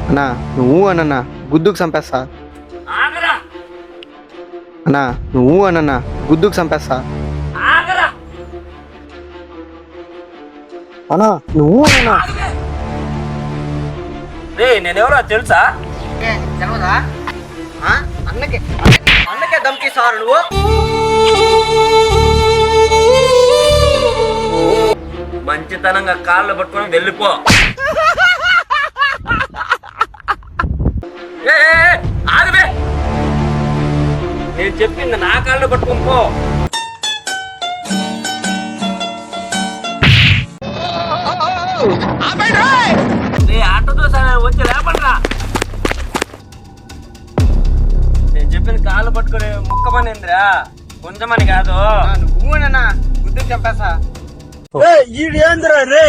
అన్నా నువ్వు అనన్నా గుద్దుకు చంపేస్తా. ఆగరా అన్నా నువ్వు అనన్నా గుద్దుకు చంపేస్తా. ఆగరా అన్నా నువ్వు అనన్నా. రే నేనెవరో తెలుసా? తెలవదా? అన్నకే అన్నకే దమ్కిస్తావు నువ్వు. మంచితనంగా కాళ్ళు పట్టుకొని వెళ్ళిపో. ఆగబే, నేను చెప్పింది నా కాళ్ళు పట్టుకొని పో. ఆటోతో సరే వచ్చి లేపండ్రా. నేను చెప్పిన కాళ్ళు పట్టుకుని ముక్క పని ఏందిరా, కొంచెమని కాదు. నువ్వు అన్న గుద్దుకు చంపేస్తా. ఈడు ఏందిరా రే?